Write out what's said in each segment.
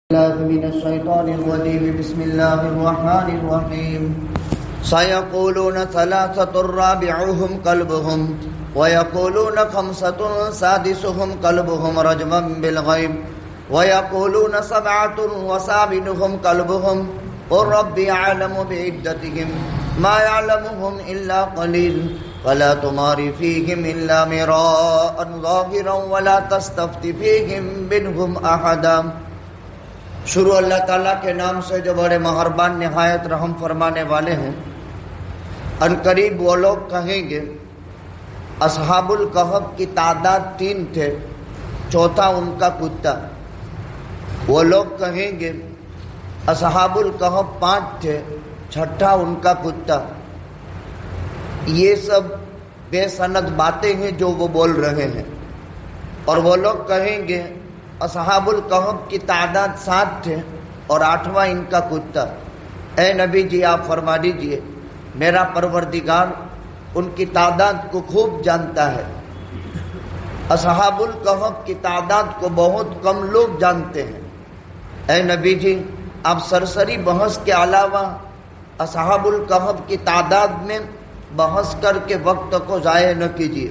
الله من الشيطان الرجيم بسم الله الرحمن الرحيم سيقولون ثلاثة رابعهم كلبهم ويقولون خمسة سادسهم كلبهم رجما بالغيب ويقولون سبعة وثامنهم كلبهم قل ربي أعلم بعدتهم ما يعلمهم إلا قليل ولا تمار فيهم إلا مراء ظاهرا ولا تستفت فيهم منهم أحدا. شروع اللہ تعالیٰ کے نام سے جو بڑے مہربان نہایت رحم فرمانے والے ہیں. ان قریب وہ لوگ کہیں گے اصحاب الکہف کی تعداد 3 تھے، چوتھا ان کا کتا. وہ لوگ کہیں گے اصحاب الکہف 5 تھے، چھٹا ان کا کتا. یہ سب بے سند باتیں ہیں جو وہ بول رہے ہیں. اور وہ لوگ کہیں گے اصحاب الکہف کی تعداد 7 تھے اور 8واں ان کا کتا. اے نبی جی آپ فرما دیجئے میرا پروردگار ان کی تعداد کو خوب جانتا ہے. اصحاب الکہف کی تعداد کو بہت کم لوگ جانتے ہیں. اے نبی جی آپ سرسری بحث کے علاوہ اصحاب الکہف کی تعداد میں بحث کر کے وقت کو ضائع نہ کیجیے،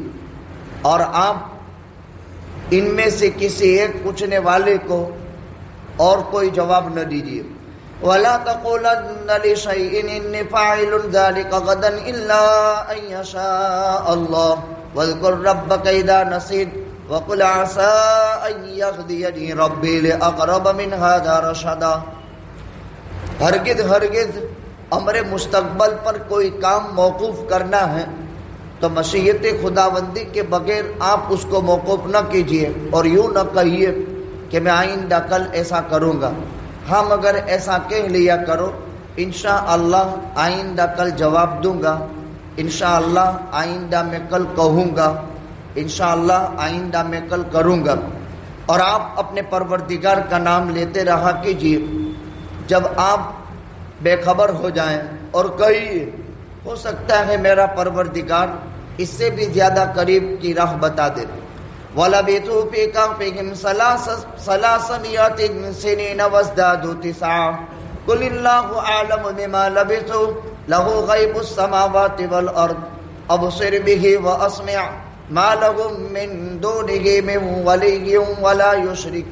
اور آپ ان میں سے کسی ایک پوچھنے والے کو اور کوئی جواب نہ دیجیے. وَلَا تَقُولَنَّ لِشَيْءٍ إِنِّي فَاعِلٌ ذَلِكَ غَدًا إِلَّا أَن يَشَاءَ اللَّهُ وَاذْكُر رَّبَّكَ إِذَا نَسِيتَ وَقُلْ عَسَىٰ أَن يَهْدِيَنِي رَبِّي لِأَقْرَبَ مِنْ هَٰذَا رَشَدًا. ہرگز امر مستقبل پر کوئی کام موقوف کرنا ہے تو مشیت خداوندی کے بغیر آپ اس کو موقوف نہ کیجیے، اور یوں نہ کہیے کہ میں آئندہ کل ایسا کروں گا. ہاں مگر ایسا کہہ لیا کرو انشاءاللہ آئندہ کل جواب دوں گا، انشاءاللہ آئندہ میں کل کہوں گا، انشاءاللہ آئندہ میں کل کروں گا. اور آپ اپنے پروردگار کا نام لیتے رہا کیجیے جب آپ بے خبر ہو جائیں، اور کہیے ہو سکتا ہے میرا پروردگار اس سے بھی زیادہ قریب کی راہ بتا دے. وَلَبِثُوا فِي كَهْفِهِمْ ثَلَاثَمِائَةٍ سِنِينَ وَازْدَادُوا تِسْعًا قُلِ اللَّهُ أَعْلَمُ بِمَا لَبِثُوا لَهُ غَيْبُ السَّمَاوَاتِ وَالْأَرْضِ أَبْصِرْ بِهِ وَأَسْمِعْ مَا لَهُم مِّن دُونِهِ مِن وَلِيٍّ وَلَا يُشْرِكُ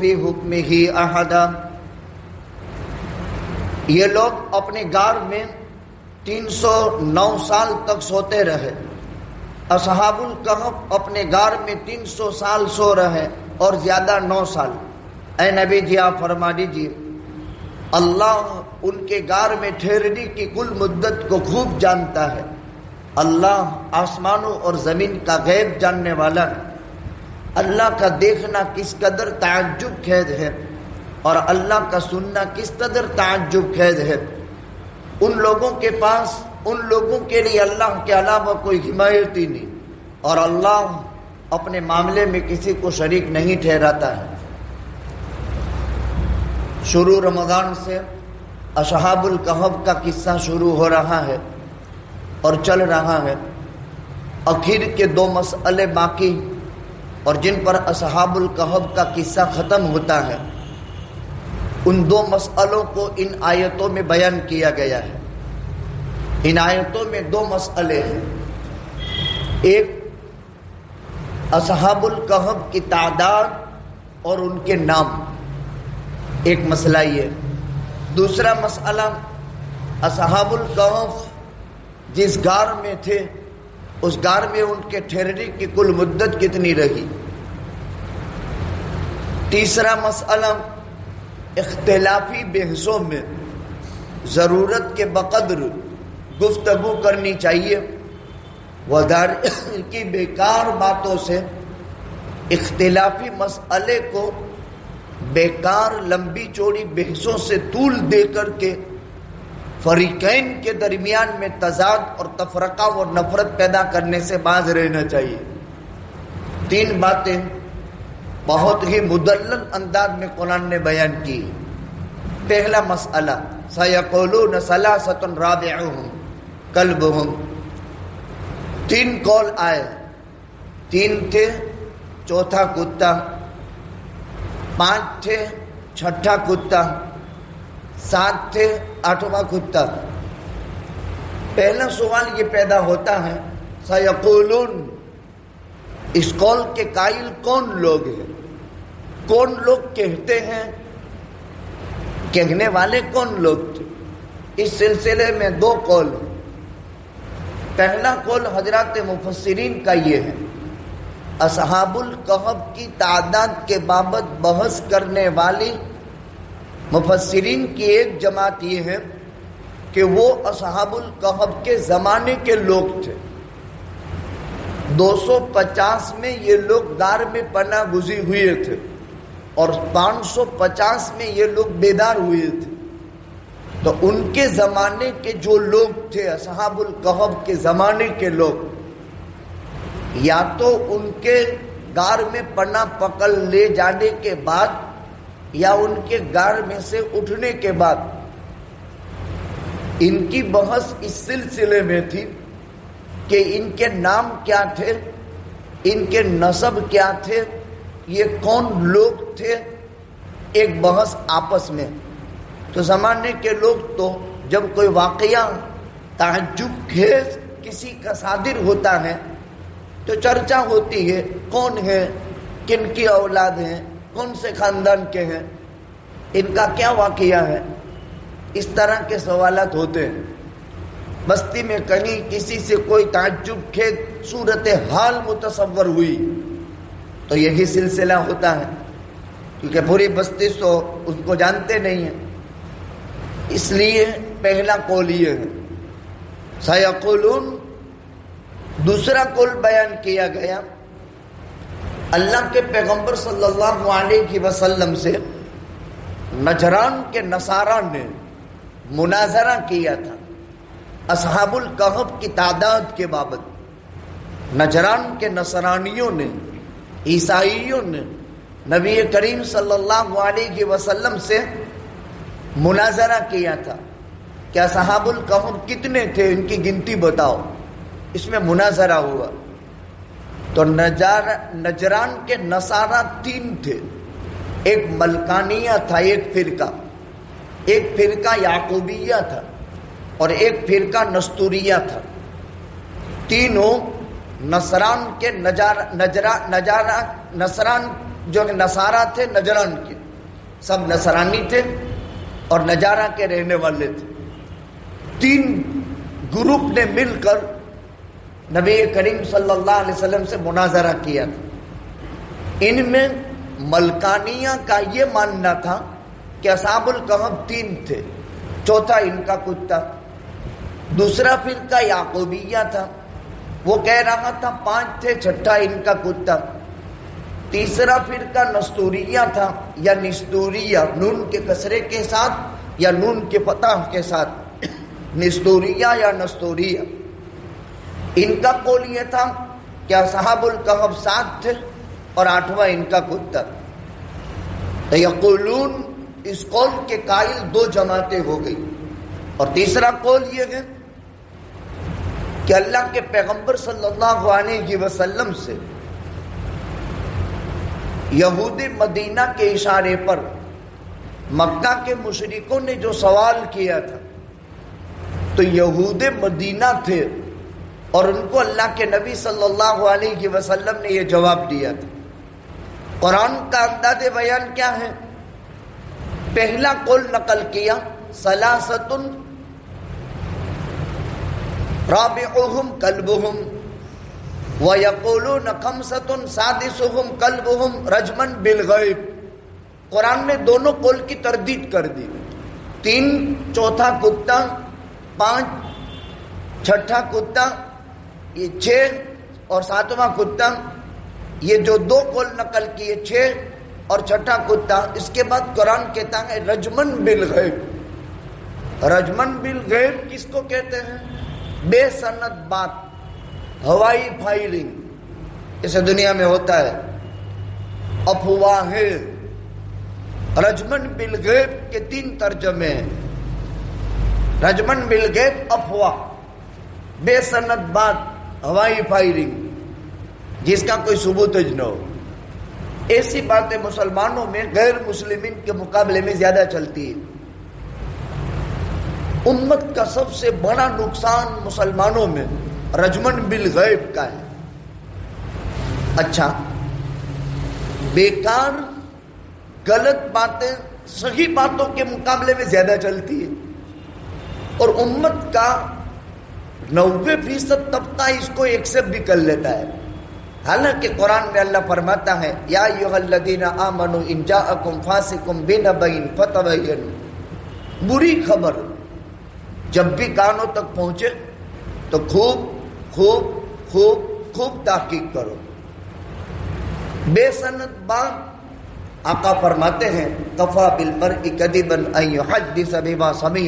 فِي حُكْمِهِ أَحَدًا. یہ لوگ اپنے غار میں 309 سال تک سوتے رہے. اصحاب الکہف اپنے غار میں 300 سال سو رہے اور زیادہ 9 سال. اے نبی جی آپ فرما دیجیے اللہ ان کے غار میں ٹھہرنے کی کل مدت کو خوب جانتا ہے. اللہ آسمانوں اور زمین کا غیب جاننے والا ہے. اللہ کا دیکھنا کس قدر تعجب خیز ہے اور اللہ کا سننا کس قدر تعجب خیز ہے. ان لوگوں کے پاس ان لوگوں کے لیے اللہ کے علاوہ کوئی حمایتی نہیں، اور اللہ اپنے معاملے میں کسی کو شریک نہیں ٹھہراتا ہے. شروع رمضان سے اصحاب الکہف کا قصہ شروع ہو رہا ہے اور چل رہا ہے. اخیر کے 2 مسئلے باقی اور جن پر اصحاب الکہف کا قصہ ختم ہوتا ہے، ان 2 مسئلوں کو ان آیتوں میں بیان کیا گیا ہے. ان آیتوں میں 2 مسئلے ہیں. ایک اصحاب الکہف کی تعداد اور ان کے نام، ایک مسئلہ یہ. دوسرا مسئلہ اصحاب الکہف جس غار میں تھے اس غار میں ان کے ٹھہرنے کی کل مدت کتنی رہی. تیسرا مسئلہ اختلافی بحثوں میں ضرورت کے بقدر گفتگو کرنی چاہیے، وغیر کی بیکار باتوں سے اختلافی مسئلے کو بیکار لمبی چوڑی بحثوں سے طول دے کر کے فریقین کے درمیان میں تضاد اور تفرقہ و نفرت پیدا کرنے سے باز رہنا چاہیے. 3 باتیں بہت ہی مدلل انداز میں قرآن نے بیان کی. پہلا مسئلہ سَيَقُولُونَ ثَلَاثَةٌ رَابِعُهُمْ كَلْبُهُمْ. 3 قول آئے، 3 تھے چوتھا کتا، 5 تھے چھٹا کتا، 7 تھے 8واں کتا۔ پہلا سوال یہ پیدا ہوتا ہے سیقولون، اس قول کے قائل کون لوگ ہیں؟ کون لوگ کہتے ہیں؟ کہنے والے کون لوگ تھے؟ اس سلسلے میں 2 قول ہیں۔ پہلا قول حضرات مفسرین کا یہ ہے، اصحاب الکہف کی تعداد کے بابت بحث کرنے والی مفسرین کی ایک جماعت یہ ہے کہ وہ اصحاب الکہف کے زمانے کے لوگ تھے۔ 250 میں یہ لوگ غار میں پناہ گزین ہوئے تھے اور 550 میں یہ لوگ بیدار ہوئے تھے۔ تو ان کے زمانے کے جو لوگ تھے، اصحاب الکہف کے زمانے کے لوگ، یا تو ان کے غار میں پناہ پکڑ لے جانے کے بعد یا ان کے غار میں سے اٹھنے کے بعد، ان کی بحث اس سلسلے میں تھی کہ ان کے نام کیا تھے، ان کے نسب کیا تھے، یہ کون لوگ تھے، ایک بحث آپس میں۔ تو زمانے کے لوگ تو جب کوئی واقعہ تعجب خیز کسی کا صادر ہوتا ہے تو چرچا ہوتی ہے، کون ہے، کن کی اولاد ہیں، کون سے خاندان کے ہیں، ان کا کیا واقعہ ہے، اس طرح کے سوالات ہوتے ہیں۔ بستی میں کہیں کسی سے کوئی تعجب خیز صورتحال متصور ہوئی تو یہی سلسلہ ہوتا ہے، کیونکہ پوری بستی تو اس کو جانتے نہیں ہیں۔ اس لیے پہلا قول یہ ہے سیقولون۔ دوسرا قول بیان کیا گیا، اللہ کے پیغمبر صلی اللہ علیہ وسلم سے نجران کے نصارہ نے مناظرہ کیا تھا اصحاب الکہف کی تعداد کے بابت۔ نجران کے نصرانیوں نے، عیسائیوں نے نبی کریم صلی اللہ علیہ وسلم سے مناظرہ کیا تھا کہ اصحاب الکہف کتنے تھے، ان کی گنتی بتاؤ۔ اس میں مناظرہ ہوا تو نجران کے نصارہ 3 تھے، ایک ملکانیہ تھا، ایک فرقہ یعقوبیہ تھا اور ایک فرقہ نستوریہ تھا۔ تینوں نصران کے نصران جو نصارہ تھے نجران کے، سب نصرانی تھے اور نجارہ کے رہنے والے تھے۔ 3 گروپ نے مل کر نبی کریم صلی اللہ علیہ وسلم سے مناظرہ کیا تھا۔ ان میں ملکانیہ کا یہ ماننا تھا کہ اصحاب الکہف 3 تھے، چوتھا ان کا کتا۔ دوسرا فرقہ یعقوبیہ تھا، وہ کہہ رہا تھا 5 تھے، چھٹا ان کا کتا۔ تیسرا فرقہ نستوریہ تھا یا نستوریہ، نون کے کسرے کے ساتھ یا نون کے فتح کے ساتھ، نستوریہ یا نستوریہ۔ ان کا قول یہ تھا کہ اصحاب الکہف 7 تھے اور 8واں ان کا کتا۔ تو یقولون، اس قول کے قائل 2 جماعتیں ہو گئی۔ اور تیسرا قول یہ ہے کہ اللہ کے پیغمبر صلی اللہ علیہ وسلم سے یہود مدینہ کے اشارے پر مکہ کے مشرکوں نے جو سوال کیا تھا، تو یہود مدینہ تھے اور ان کو اللہ کے نبی صلی اللہ علیہ وسلم نے یہ جواب دیا تھا۔ قرآن کا انداز بیان کیا ہے؟ پہلا قول نقل کیا، ثلاثۃ رابعہم کلبہم وَيَقُولُونَ خَمْسَةٌ سَادِسُهُمْ كَلْبُهُمْ رَجْمًا بِالْغَيْبِ۔ قرآن نے دونوں قول کی تردید کر دی، 3 چوتھا کتا، 5 چھٹا کتا، یہ 6 اور 7واں کتا۔ یہ جو 2 قول نقل کیے، 6 اور چھٹا کتا، اس کے بعد قرآن کہتا ہے رجمن بالغیب۔ رجمن بالغیب کس کو کہتے ہیں؟ بے سند بات، ہوائی فائرنگ، اسے دنیا میں ہوتا ہے، افواہیں۔ رجمن بالغیب کے 3 ترجمے ہیں۔ رجمن بالغیب افواہ، بے سند بات، ہوائی فائرنگ، جس کا کوئی ثبوت نہ ہو۔ ایسی باتیں مسلمانوں میں غیر مسلمین کے مقابلے میں زیادہ چلتی ہے۔ امت کا سب سے بڑا نقصان مسلمانوں میں رجمن بالغیب کا ہے۔ اچھا، بیکار غلط باتیں صحیح باتوں کے مقابلے میں زیادہ چلتی ہے، اور امت کا 90% طبقہ اس کو ایکسپٹ بھی کر لیتا ہے۔ حالانکہ قرآن میں اللہ فرماتا ہے یا ایھا الذین آمنوا ان جاءکم فاسق بنبأ فتبینوا، بری خبر جب بھی کانوں تک پہنچے تو خوب خوب خوب خوب تحقیق کرو۔ بے سند بات آقا فرماتے ہیں کفا بالمرء کذبا ان یحدث بما سمع،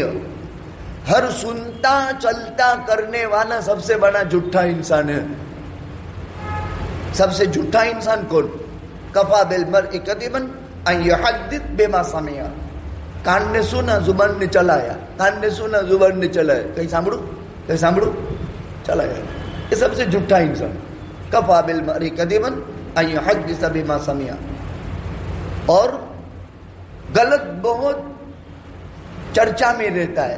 ہر سنتا چلتا کرنے والا سب سے بڑا جھوٹا انسان ہے۔ سب سے جھوٹا انسان کون؟ کفا بالمرء کذبا ان یحدث بما سمع، کان نے سنا زبان نے چلایا، کان نے سنا زبان نے چلایا، کہیں سامڑو چلایا، یہ سب سے جھوٹا انسان۔ کفا بالمرء کذبا ان یحدث بما سمع، اور غلط بہت چرچا میں رہتا ہے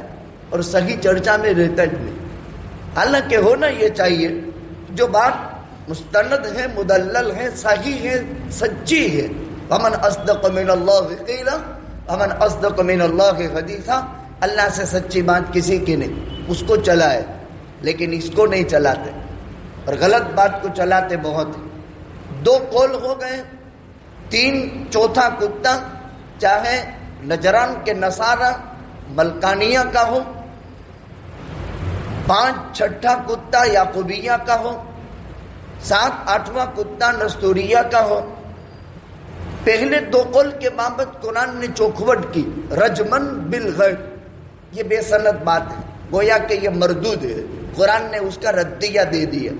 اور صحیح چرچا میں رہتا ہی نہیں۔ حالانکہ ہونا یہ چاہیے جو بات مستند ہے، مدلل ہے، صحیح ہے، سچی ہے۔ ومن اصدق من اللہ قیلا ومن اصدق من اللہ حدیثا، اللہ سے سچی بات کسی کی نہیں، اس کو چلائے، لیکن اس کو نہیں چلاتے اور غلط بات کو چلاتے بہت ہیں۔ 2 قول ہو گئے، 3 چوتھا کتا، چاہے نجران کے نصارہ ملکانیہ کا ہو، 5 چھٹا کتا یعقوبیہ کا ہو، 7 8واں کتا نستوریہ کا ہو۔ پہلے 2 قول کے بابت قرآن نے چوکھوٹ کی، رجمن بالغیب، یہ بے سند بات ہے، گویا کہ یہ مردود ہے، قرآن نے اس کا ردیہ دے دیا۔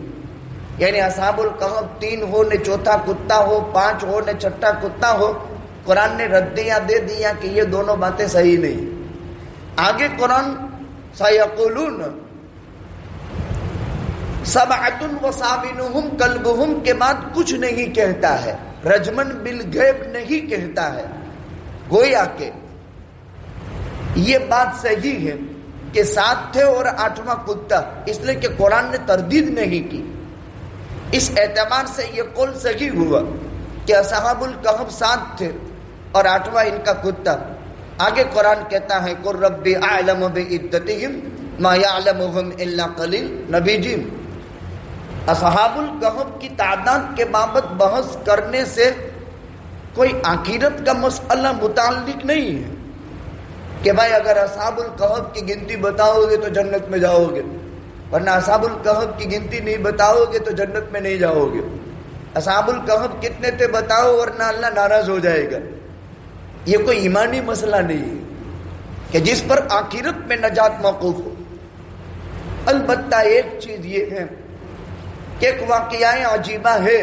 یعنی اصحاب الکہف 3 ہو نے چوتھا کتا ہو، 5 ہو نے چھٹا کتا ہو، قرآن نے ردیہ دے دیا کہ یہ دونوں باتیں صحیح نہیں۔ آگے قرآن سیقولون سبعۃ وثامنہم کلبہم کے بعد کچھ نہیں کہتا ہے، رجمن بالغیب نہیں کہتا ہے، گویا کہ یہ بات صحیح ہے کہ 7 تھے اور 8واں کتا، اس لیے کہ قرآن نے تردید نہیں کی۔ اس اعتبار سے یہ قول صحیح ہوا کہ اصحاب الکہف 7 تھے اور 8واں ان کا کتا۔ آگے قرآن کہتا ہے قل ربی اعلم بعدتہم ما یعلمہم الا قلیل، نبی جی اصحاب الکہف کی تعداد کے بابت بحث کرنے سے کوئی آخرت کا مسئلہ متعلق نہیں ہے کہ بھائی اگر اصحاب الکہف کی گنتی بتاؤ گے تو جنت میں جاؤ گے، ورنہ اصحاب الکہف کی گنتی نہیں بتاؤ گے تو جنت میں نہیں جاؤ گے۔ اصحاب الکہف کتنے تھے بتاؤ ورنہ اللہ ناراض ہو جائے گا۔ یہ کوئی ایمانی مسئلہ نہیں ہے کہ جس پر آخرت میں نجات موقوف ہو۔ البتہ ایک چیز یہ ہے کہ ایک واقعہ عجیبہ ہے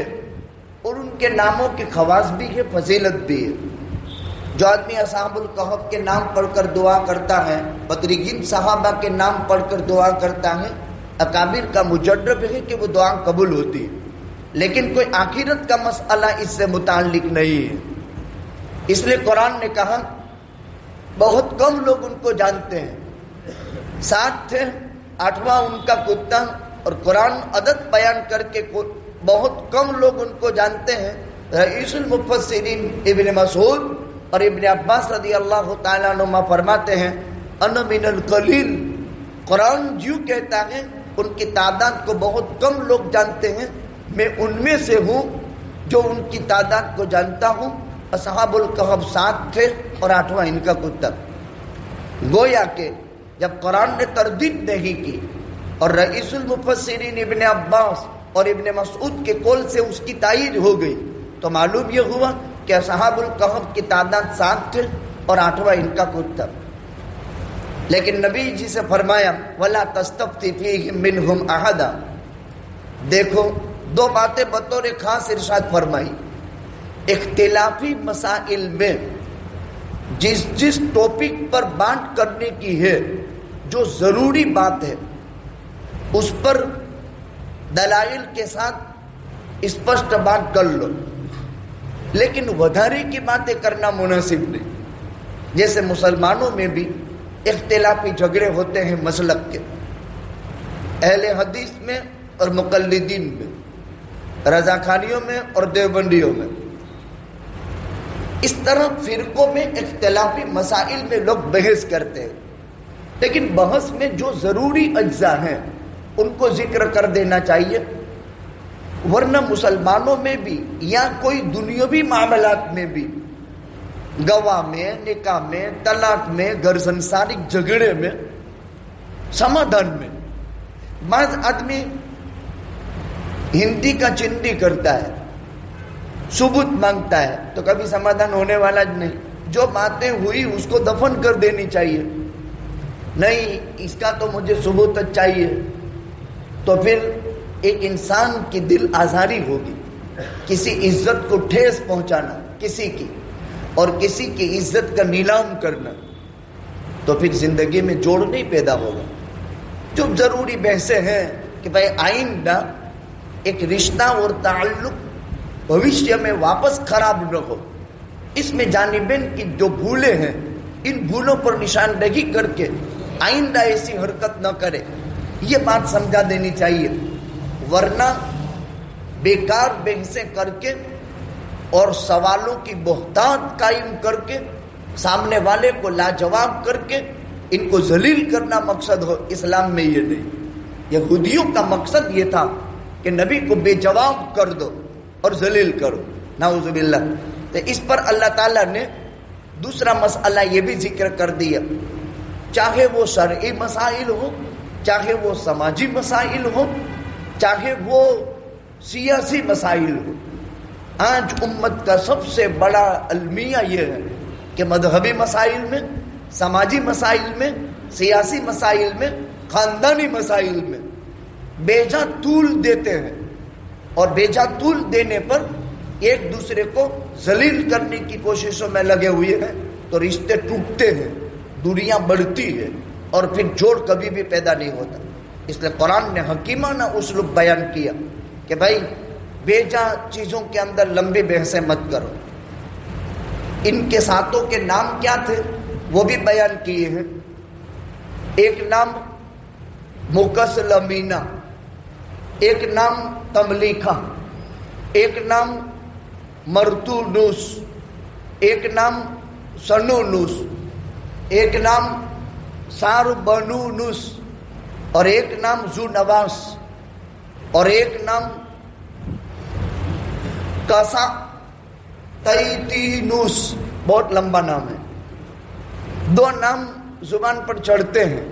اور ان کے ناموں کی خواص بھی ہے، فضیلت بھی ہے۔ جو آدمی اصحاب الکہف کے نام پڑھ کر دعا کرتا ہے، بدرگین صحابہ کے نام پڑھ کر دعا کرتا ہے، اکابر کا مجرب ہے کہ وہ دعا قبول ہوتی ہے، لیکن کوئی آخرت کا مسئلہ اس سے متعلق نہیں ہے۔ اس لیے قرآن نے کہا بہت کم لوگ ان کو جانتے ہیں، 7 تھے، 8واں ان کا کتا، اور قرآن عدد بیان کر کے بہت کم لوگ ان کو جانتے ہیں۔ رئیس المفسرین ابن مسعود اور ابن عباس رضی اللہ تعالیٰ عنہما فرماتے ہیں انا من القلیل، قرآن جو کہتا ہے ان کی تعداد کو بہت کم لوگ جانتے ہیں، میں ان میں سے ہوں جو ان کی تعداد کو جانتا ہوں۔ اصحاب الکہف 7 تھے اور 8واں ان کا کتا۔ گویا کہ جب قرآن نے تردید نہیں کی اور رئیس المفسرین ابن عباس اور ابن مسعود کے قول سے اس کی تائید ہو گئی تو معلوم یہ ہوا کہ اصحاب الکہف کی تعداد 7 تھے اور 8واں ان کا کتا۔ لیکن نبی جی سے فرمایا وَلَا تَسْتَفْتِ فِيهِمْ مِنْهُمْ أَحَدًا، دیکھو 2 باتیں بطور خاص ارشاد فرمائی۔ اختلافی مسائل میں جس ٹاپک پر بات کرنے کی ہے، جو ضروری بات ہے، اس پر دلائل کے ساتھ اسپشٹ بات کر لو۔ لیکن وڈھارے کی باتیں کرنا مناسب نہیں. جیسے مسلمانوں میں بھی اختلافی جھگڑے ہوتے ہیں مسلک کے، اہل حدیث میں اور مقلدین میں، رضا خانیوں میں اور دیوبندیوں میں. اس طرح فرقوں میں اختلافی مسائل میں لوگ بحث کرتے ہیں، لیکن بحث میں جو ضروری اجزاء ہیں ان کو ذکر کر دینا چاہیے، ورنہ مسلمانوں میں بھی یا کوئی دنیاوی معاملات میں بھی، گواہ میں، نکاح میں، طلاق میں، گھر سنسارک جھگڑے میں، سمادھان میں، بعض آدمی ہندی کا چندی کرتا ہے، ثبوت مانگتا ہے، تو کبھی سمادھان ہونے والا نہیں. جو باتیں ہوئی اس کو دفن کر دینی چاہیے. نہیں، اس کا تو مجھے ثبوت چاہیے. تو پھر ایک انسان کی دل آزاری ہوگی. کسی عزت کو ٹھیس پہنچانا کسی کی، اور کسی کی عزت کا نیلام کرنا، تو پھر زندگی میں جوڑ نہیں پیدا ہوگا. جو ضروری بحثیں ہیں کہ بھائی آئندہ ایک رشتہ اور تعلق بھوشیہ میں واپس خراب نہ ہو، اس میں جانبین کی جو بھولیں ہیں ان بھولوں پر نشاندہی کر کے آئندہ ایسی حرکت نہ کرے، یہ بات سمجھا دینی چاہیے. ورنہ بیکار بحثیں کر کے اور سوالوں کی بہتات قائم کر کے سامنے والے کو لاجواب کر کے ان کو ذلیل کرنا مقصد ہو، اسلام میں یہ نہیں. یہودیوں کا مقصد یہ تھا کہ نبی کو بے جواب کر دو اور ذلیل کرو، نعوذ باللہ. تو اس پر اللہ تعالیٰ نے دوسرا مسئلہ یہ بھی ذکر کر دیا، چاہے وہ شرعی مسائل ہو، چاہے وہ سماجی مسائل ہو، چاہے وہ سیاسی مسائل ہو. آج امت کا سب سے بڑا المیہ یہ ہے کہ مذہبی مسائل میں، سماجی مسائل میں، سیاسی مسائل میں، خاندانی مسائل میں بیجا طول دیتے ہیں، اور بیجا طول دینے پر ایک دوسرے کو ذلیل کرنے کی کوششوں میں لگے ہوئے ہیں، تو رشتے ٹوٹتے ہیں، دوریاں بڑھتی ہیں، اور پھر جوڑ کبھی بھی پیدا نہیں ہوتا. اس لیے قرآن نے حکیمانہ اسلوب بیان کیا کہ بھائی بیجا چیزوں کے اندر لمبی بحثیں مت کرو. ان کے ساتھوں کے نام کیا تھے وہ بھی بیان کیے ہیں. ایک نام مکسلمینہ، ایک نام تملیکہ، ایک نام مرتونوس، ایک نام سنونوس، ایک نام ساربنونوس، اور ایک نام زونواس، اور ایک نام کسا تیتینوس. بہت لمبا نام ہے. دو نام زبان پر چڑھتے ہیں،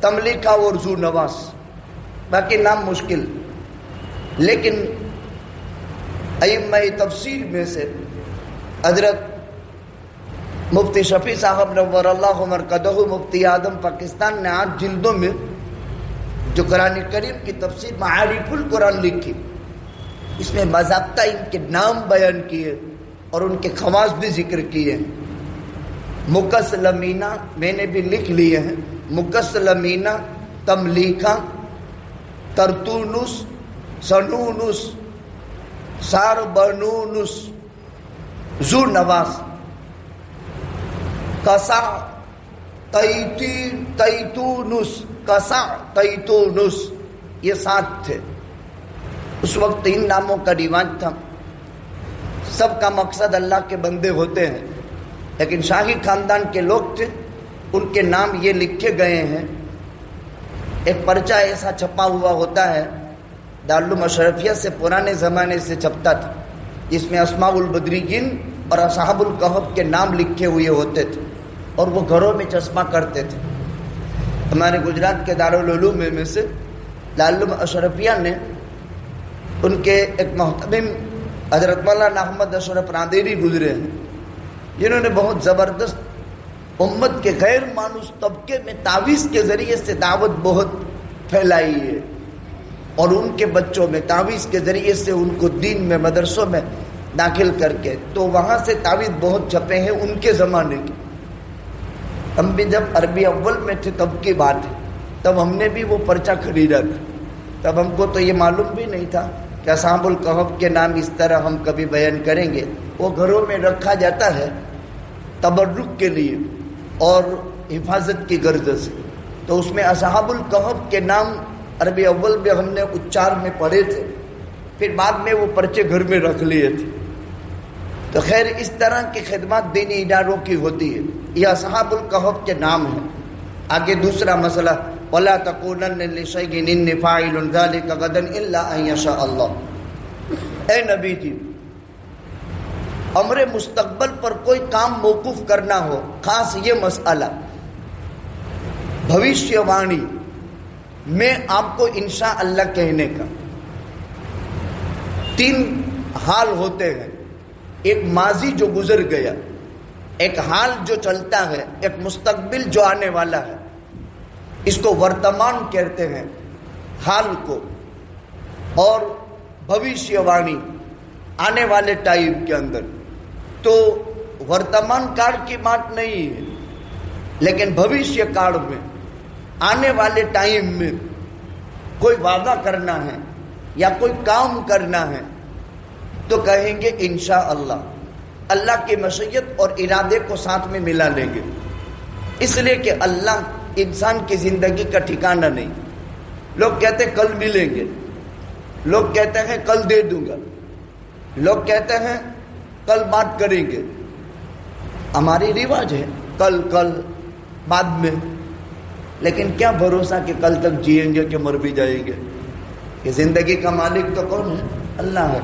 تملیکہ اور زونواس، باقی نام مشکل. لیکن ائمہ تفسیر میں سے حضرت مفتی شفیع صاحب نور اللہ مرقدہ، مفتی اعظم پاکستان نے 8 جلدوں میں جو قرآن کریم کی تفسیر معارف القرآن لکھی، اس میں باضابطہ ان کے نام بیان کیے اور ان کے خواص بھی ذکر کیے ہیں. مکسلمینہ میں نے بھی لکھ لیے ہیں، مکسلمینہ، تملیکہ، ترتونس، سنونس، ساربنونس، زونواس، کسا تیتونس، کسا تیتونس، یہ 7 تھے. اس وقت ان ناموں کا رواج تھا. سب کا مقصد اللہ کے بندے ہوتے ہیں، لیکن شاہی خاندان کے لوگ تھے، ان کے نام یہ لکھے گئے ہیں. ایک پرچہ ایسا چھپا ہوا ہوتا ہے، دارالعلوم اشرفیہ سے پرانے زمانے سے چھپتا تھا، جس میں اسماء البدریین اور اصحاب الکہف کے نام لکھے ہوئے ہوتے تھے، اور وہ گھروں میں چسپاں کرتے تھے. ہمارے گجرات کے دارالعلوم میں سے دارالعلوم اشرفیہ نے ان کے ایک محتمم حضرت مولانا احمد اشرف راندیری گزرے ہیں، جنہوں نے بہت زبردست امت کے غیر مانوس طبقے میں تعویذ کے ذریعے سے دعوت بہت پھیلائی ہے، اور ان کے بچوں میں تعویذ کے ذریعے سے ان کو دین میں، مدرسوں میں داخل کر کے، تو وہاں سے تعویذ بہت چھپے ہیں ان کے زمانے کے. ہم بھی جب عربی اول میں تھے تب کی بات ہے، تب ہم نے بھی وہ پرچہ خریدا تھا. تب ہم کو تو یہ معلوم بھی نہیں تھا کہ اصحاب الکہف کے نام اس طرح ہم کبھی بیان کریں گے. وہ گھروں میں رکھا جاتا ہے تبرک کے لیے اور حفاظت کی غرض سے. تو اس میں اصحاب الکہف کے نام عربی اول میں ہم نے اچار میں پڑھے تھے، پھر بعد میں وہ پرچے گھر میں رکھ لیے تھے. تو خیر اس طرح کی خدمات دینی اداروں کی ہوتی ہے. یہ اصحاب الکہف کے نام ہیں. آگے دوسرا مسئلہ وَلَا تَقُولَنَّ لِشَيْءٍ إِنِّي فَاعِلٌ ذَلِكَ غَدًا إِلَّا أَن يَشَاءَ اللَّهُ. اے نبی جی، امر مستقبل پر کوئی کام موقوف کرنا ہو، خاص یہ مسئلہ بھوشیہ وانی میں آپ کو انشاءاللہ کہنے کا، 3 حال ہوتے ہیں. ایک ماضی جو گزر گیا، ایک حال جو چلتا ہے، ایک مستقبل جو آنے والا ہے. اس کو ورتمان کہتے ہیں حال کو، اور بھوشیہ وانی آنے والے ٹائم کے اندر. تو ورتمان کال کی بات نہیں ہے، لیکن بھوشیہ کال میں آنے والے ٹائم میں کوئی وعدہ کرنا ہے یا کوئی کام کرنا ہے تو کہیں گے انشاءاللہ. اللہ کی مشیت اور ارادے کو ساتھ میں ملا لیں گے، اس لیے کہ اللہ انسان کی زندگی کا ٹھکانہ نہیں. لوگ کہتے ہیں کل ملیں گے، لوگ کہتے ہیں کل دے دوں گا، لوگ کہتے ہیں کل بات کریں گے. ہماری رواج ہے کل کل بعد میں، لیکن کیا بھروسہ کہ کل تک جئیں گے کہ مر بھی جائیں گے. کہ زندگی کا مالک تو کون ہے؟ اللہ ہے.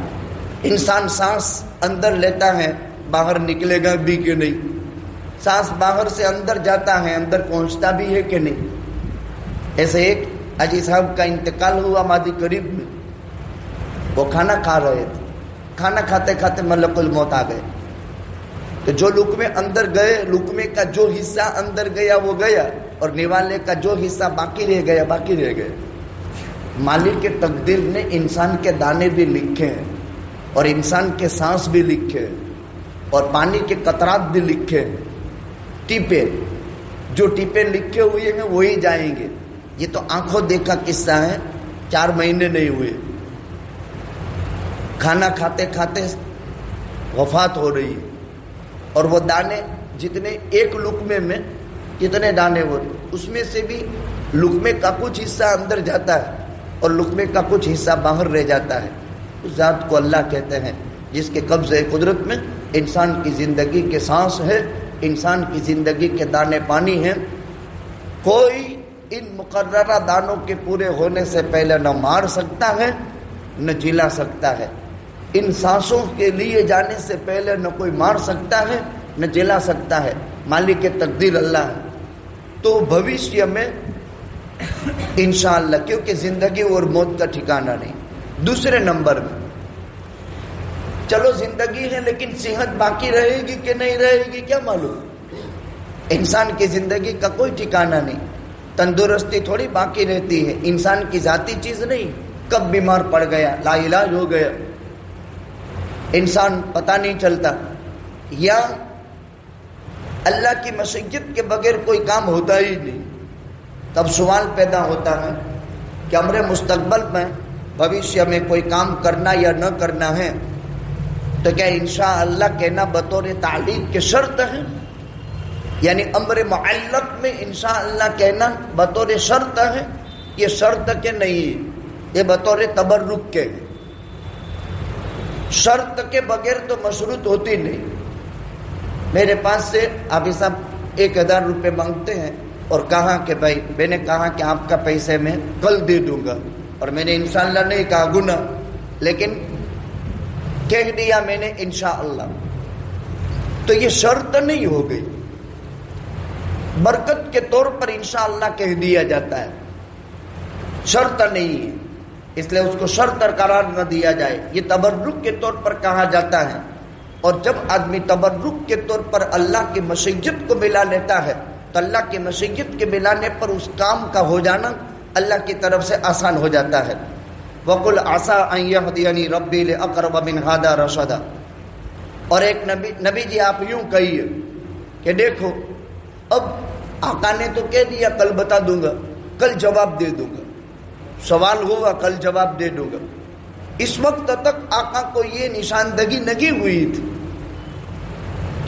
انسان سانس اندر لیتا ہے، باہر نکلے گا بھی کہ نہیں. سانس باہر سے اندر جاتا ہے، اندر پہنچتا بھی ہے کہ نہیں. ایسے ایک حاجی صاحب کا انتقال ہوا مادی قریب میں. وہ کھانا کھا رہے تھے، کھانا کھاتے کھاتے ملک الموت آ گئے. تو جو لقمے اندر گئے، لقمے کا جو حصہ اندر گیا وہ گیا، اور نوالے کا جو حصہ باقی رہ گیا باقی رہ گیا. مالک کے تقدیر نے انسان کے دانے بھی لکھے ہیں، اور انسان کے سانس بھی لکھے ہیں، اور پانی کے قطرات بھی لکھے ہیں. ٹیپے، جو ٹیپے لکھے ہوئے ہیں وہی جائیں گے. یہ تو آنکھوں دیکھا قصہ ہے، 4 مہینے نہیں ہوئے. کھانا کھاتے کھاتے وفات ہو رہی ہے، اور وہ دانے جتنے ایک لقمے میں کتنے دانے ہوتے، اس میں سے بھی لقمے کا کچھ حصہ اندر جاتا ہے اور لقمے کا کچھ حصہ باہر رہ جاتا ہے. اس ذات کو اللہ کہتے ہیں جس کے قبضے قدرت میں انسان کی زندگی کے سانس ہے، انسان کی زندگی کے دانے پانی ہیں. کوئی ان مقررہ دانوں کے پورے ہونے سے پہلے نہ مار سکتا ہے نہ جلا سکتا ہے. ان سانسوں کے لیے جانے سے پہلے نہ کوئی مار سکتا ہے نہ جلا سکتا ہے. مالک تقدیر اللہ ہے. تو بھوشیہ میں انشاءاللہ، کیونکہ زندگی اور موت کا ٹھکانہ نہیں. دوسرے نمبر میں چلو زندگی ہے لیکن صحت باقی رہے گی کہ نہیں رہے گی کیا معلوم. انسان کی زندگی کا کوئی ٹھکانہ نہیں. تندرستی تھوڑی باقی رہتی ہے، انسان کی ذاتی چیز نہیں. کب بیمار پڑ گیا، لا علاج ہو گیا، انسان پتہ نہیں چلتا. یا اللہ کی مشیت کے بغیر کوئی کام ہوتا ہی نہیں. تب سوال پیدا ہوتا ہے کہ امر مستقبل میں بھوشیہ میں کوئی کام کرنا یا نہ کرنا ہے تو کیا انشاءاللہ کہنا بطور تعلیق کے شرط ہے؟ یعنی امر معلق میں انشاءاللہ کہنا بطور شرط ہے؟ یہ شرط کے نہیں، یہ بطور تبرک کے. شرط کے بغیر تو مشروط ہوتی نہیں. میرے پاس سے حافظ صاحب 1000 روپے مانگتے ہیں اور کہا کہ بھائی میں نے کہا کہ آپ کا پیسے میں کل دے دوں گا، اور میں نے انشاءاللہ نہیں کہا، گناہ، لیکن کہہ دیا میں نے انشاءاللہ. تو یہ شرط نہیں ہو گئی، برکت کے طور پر انشاءاللہ کہہ دیا جاتا ہے، شرط نہیں ہے. اس لیے اس کو شرط قرار نہ دیا جائے. یہ تبرک کے طور پر کہا جاتا ہے. اور جب آدمی تبرک کے طور پر اللہ کی مشیت کو ملا لیتا ہے تو اللہ کی مشیت کے ملانے پر اس کام کا ہو جانا اللہ کی طرف سے آسان ہو جاتا ہے. وَقُلْ عَسَىٰ أَن يَهْدِيَنِي رَبِّي لِأَقْرَبَ مِنْ هَٰذَا رَشَدًا. اور ایک نبی جی آپ یوں کہیے کہ دیکھو اب آقا نے تو کہہ دیا کل بتا دوں گا، کل جواب دے دوں گا. سوال ہوا کل جواب دے دوں گا. اس وقت تک آقا کو یہ نشاندہی نہیں ہوئی تھی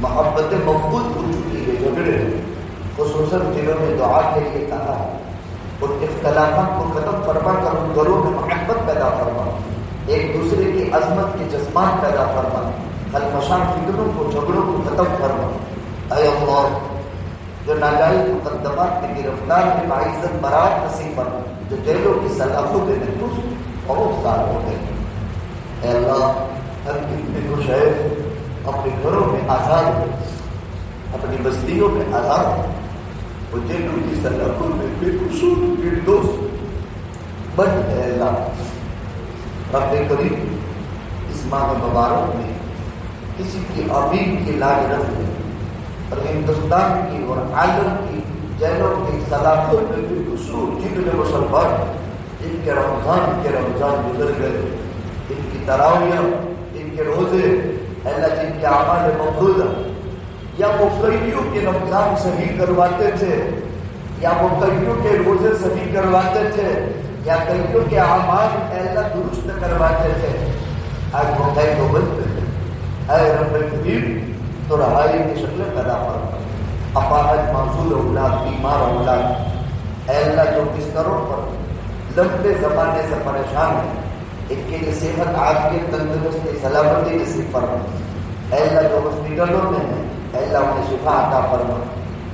محبت مفقود ہو چکی ہے، جھگڑے خصوصاً دلوں میں دعا کے لیے کہا ہے، ان اختلافات کو ختم فرما کر ان گھروں میں محبت پیدا فرما، ایک دوسرے کی عظمت کے جذبات پیدا فرما، خلمشان فکروں کو جھگڑوں کو ختم فرما۔ اے اللہ، جو ناجائز مقدمات میں گرفتار ہے باعزت برات نصیب فرما، جو جیلوں کی سلاخوں میں محفوظ بہت سال ہو گئے۔ اے اللہ، ہم کتنے خوش ہیں اپنے گھروں میں آزاد ہو، اپنی بستیوں میں آزاد ہو، وہ جیلوں کی سلاخوں میں بے قصور نردوش بند ہے۔ اللہ رب کریم، اس ماہ مبارک میں کسی کی امید کی لاج رکھ دے اور ہندوستان کی اور عالم کی جیلوں کی سلاخوں میں بے قصور جتنے مسلمان جن کے رمضان گزر گئے، ان کی تراویح، ان کے روزے، اللہ جن کے اعمال مفروضہ، یا وہ قیدیوں کے رمضان صحیح کرواتے تھے، یا وہ قیدیوں کے روزے صحیح کرواتے تھے، یا قیدیوں کے اعمال اللہ درست کرواتے تھے، آج وہ قید و بند تھے۔ اے رب کریم، تو رہائی کی شکل پیدا فرما، اپاہج معذور اولاد، بیمار اولاد، اے اللہ جو بستروں پر لمبے زمانے سے پریشان ہے، ان کے لیے صحت، عافیت، تندرستی، سلامتی نصیب فرما۔ اے اللہ جو ہاسپٹلوں میں ہیں، اے اللہ انہیں شفا عطا فرما۔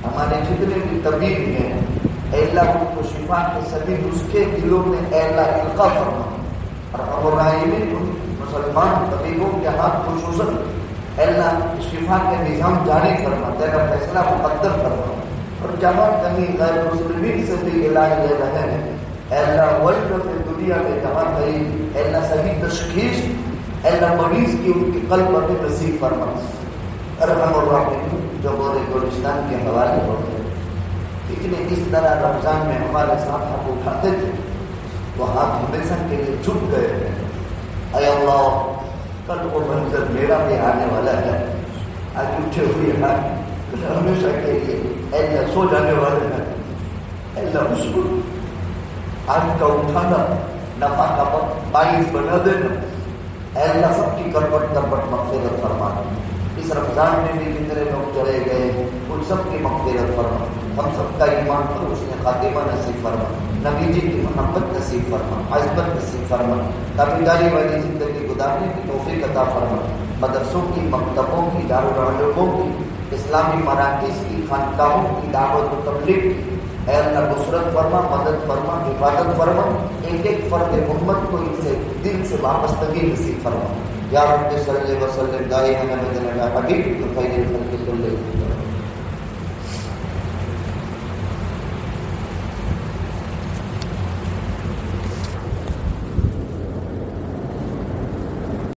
ہمارے جتنے بھی طبیب ہیں، اے اللہ ان کو شفا کے سبھی نسخے دلوں میں اے اللہ القا فرما، اور امرائمین ان مسلمان طبیبوں کے ہاتھ خصوصاً اے اللہ شفا کے نظام جاری فرما، تیرا فیصلہ مقدر فرما، اور جہاں کہیں غیر مسلمین سے بھی علاج لے رہے ہیں، اے اللہ ورلڈ میں دنیا میں جہاں کہیں اے اللہ صحیح تشخیص، اے اللہ مریض کی ان کی قلب میں نصیب فرما۔ ارحم الراحمین، جو گورے گلستان کے حوالے ہو گئے، اتنے اس طرح رمضان میں ہمارے ساتھ ہاتھ اٹھاتے تھے، وہ ہاتھ ہمیشہ کے لیے جھک گئے ہیں۔ اے اللہ، کل وہ منظر میرا بھی آنے والا ہے، آج اٹھے ہوئے ہیں ہمیشہ کے لیے اے اللہ سو جانے والے ہیں، اے اللہ اس کو آج کا اٹھانا نفع کا باعث بنا دینا، اے اللہ سب کی کربٹ کربٹ مغفرت فرما۔ اس رمضان میں بھی جتنے لوگ چلے گئے ان سب کی مغفرت فرما، ہم سب کا ایمان پر اس نے خاتمہ نصیب فرما، نبی جی کی محبت نصیب فرما، عزت نصیب فرما، تابعداری والی زندگی گزارنے کی توفیق عطا فرما، مدرسوں کی، مکتبوں کی، دارالعلوموں کی، اسلامی مراکز کی، خانقاہوں کی دعوت و تبلیغ کی اے اللہ نصرت فرما، مدد فرما، حفاظت فرما، ایک ایک فرد امت کو ان سے دل سے وابستگی نصیب فرما۔ یا رب صلی وسلم دائما ابدا علی حبیبک خیر